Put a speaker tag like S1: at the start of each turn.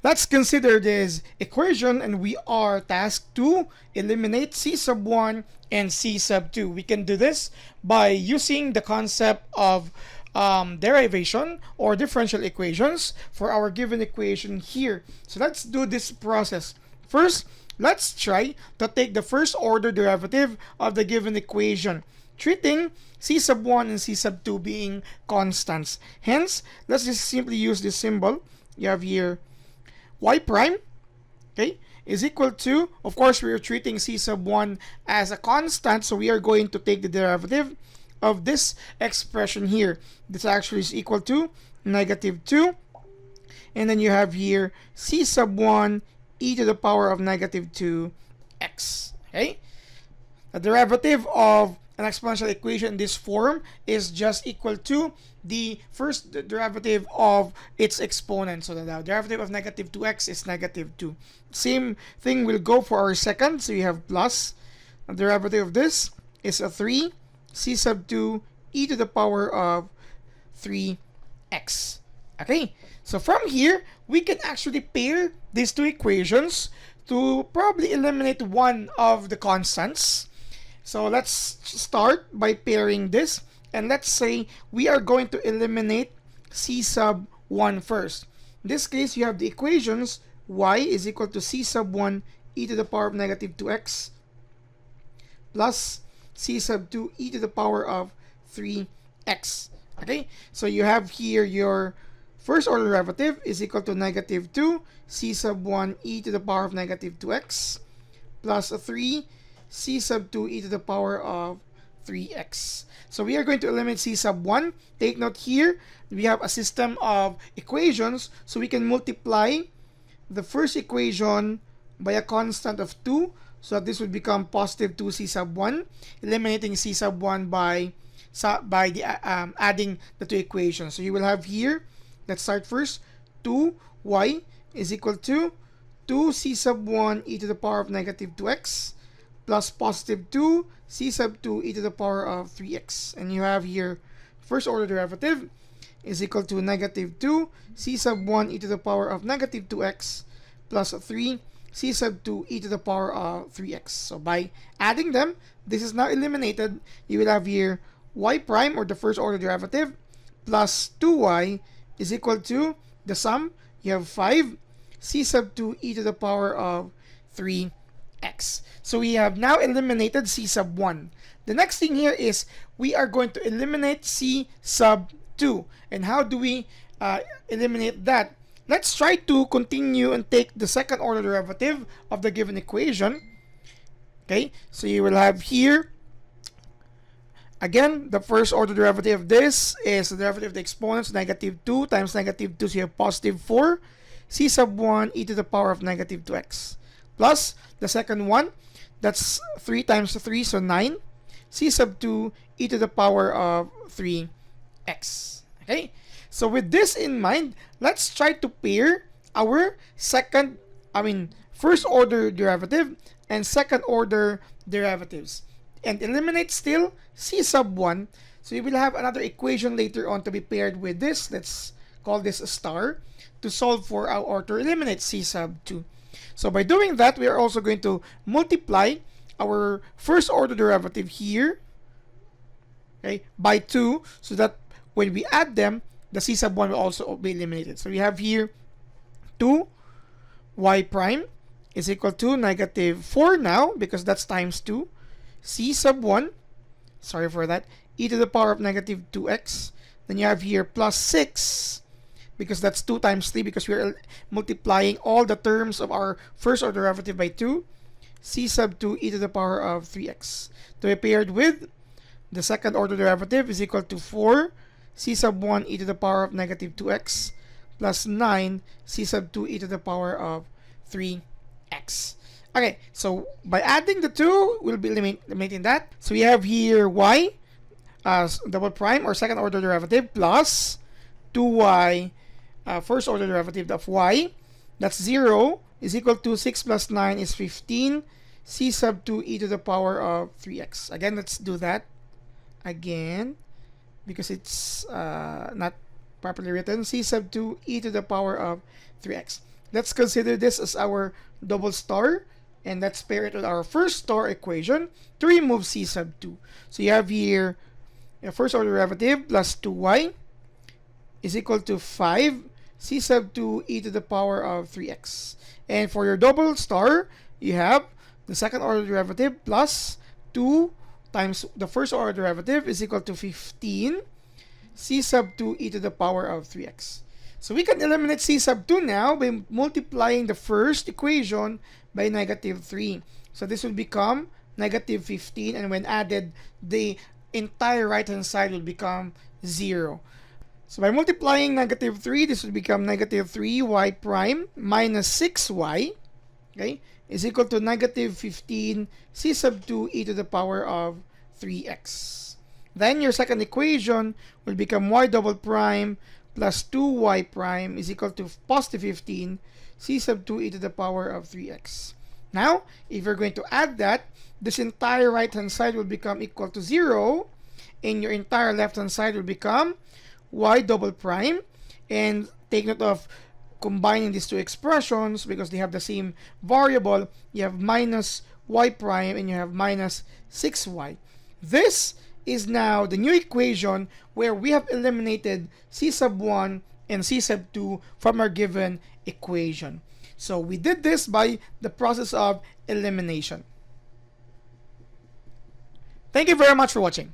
S1: Let's consider this equation, and we are tasked to eliminate c sub 1 and c sub 2. We can do this by using the concept of derivation or differential equations for our given equation here. So let's do this process. First, let's try to take the first order derivative of the given equation, treating c sub 1 and c sub 2 being constants. Hence, let's just simply use this symbol. You have here y prime, okay, is equal to, of course, we are treating c sub 1 as a constant, so we are going to take the derivative of this expression here. This actually is equal to -2, and then you have here c sub 1 e to the power of -2x. Okay, the derivative of an exponential equation in this form is just equal to the first derivative of its exponent. So the derivative of -2x is -2. Same thing will go for our second. So you have plus. The derivative of this is a 3 c sub 2 e to the power of 3x. Okay, so from here, we can actually pair these two equations to probably eliminate one of the constants. So let's start by pairing this, and let's say we are going to eliminate c sub 1 first. In this case, you have the equations y is equal to c sub 1 e to the power of -2x plus c sub 2 e to the power of 3x. Okay, so you have here your first order derivative is equal to -2 c sub 1 e to the power of -2x plus 3 c sub 2 e to the power of 3x. So we are going to eliminate c sub 1. Take note here, we have a system of equations, so we can multiply the first equation by a constant of 2, so that this would become positive 2c sub 1, eliminating c sub 1 by adding the two equations. So you will have here, let's start first, 2y is equal to 2c sub 1 e to the power of -2x plus positive 2 c sub 2 e to the power of 3x. And you have here first order derivative is equal to -2 c sub 1 e to the power of -2x plus 3 c sub 2 e to the power of 3x. So by adding them, this is now eliminated. You will have here y prime, or the first order derivative, plus 2y is equal to the sum. You have 5 c sub 2 e to the power of 3x. So we have now eliminated c sub 1. The next thing here is we are going to eliminate c sub 2. And how do we eliminate that? Let's try to continue and take the second order derivative of the given equation. Okay, so you will have here, again, the first order derivative of this is the derivative of the exponents, -2 times -2, so you have positive 4 c sub 1 e to the power of -2x. Plus the second one, that's 3 times 3, so 9 c sub 2 e to the power of 3x. Okay, so with this in mind, let's try to pair our first order derivative and second order derivatives and eliminate still c sub 1. So you will have another equation later on to be paired with this. Let's call this a star to solve for or to eliminate c sub 2. So by doing that, we are also going to multiply our first order derivative here, okay, by 2, so that when we add them, the c sub 1 will also be eliminated. So we have here 2y prime is equal to -4 now, because that's times 2, c sub 1, sorry for that, e to the power of -2x. Then you have here plus 6, because that's 2 times 3, because we are multiplying all the terms of our first order derivative by 2, c sub 2 e to the power of 3x. To be paired with the second order derivative is equal to 4 c sub 1 e to the power of -2x plus 9 c sub 2 e to the power of 3x. Okay, so by adding the two, we'll be eliminating that. So we have here y double prime, or second order derivative, plus 2y first order derivative of y. That's 0 is equal to 6 plus 9 is 15 c sub 2 e to the power of 3x. Again, let's do that again, because it's not properly written. C sub 2 e to the power of 3x. let's consider this as our double star, and let's pair it with our first star equation to remove c sub 2. So you have here a first order derivative plus 2y is equal to 5 c sub 2 e to the power of 3x. And for your double star, you have the second order derivative plus 2 times the first order derivative is equal to 15 c sub 2 e to the power of 3x. So we can eliminate c sub 2 now by multiplying the first equation by negative 3. So this will become negative 15, and when added, the entire right-hand side will become 0. So by multiplying negative 3, this will become negative 3y prime minus 6y, okay, is equal to negative 15 c sub 2 e to the power of 3x. Then your second equation will become y double prime plus 2y prime is equal to positive 15 c sub 2 e to the power of 3x. Now, if you're going to add that, this entire right-hand side will become equal to 0, and your entire left-hand side will become y double prime. And take note of combining these two expressions because they have the same variable. You have minus y prime and you have minus 6y. This is now the new equation where we have eliminated c sub 1 and c sub 2 from our given equation. So we did this by the process of elimination. Thank you very much for watching.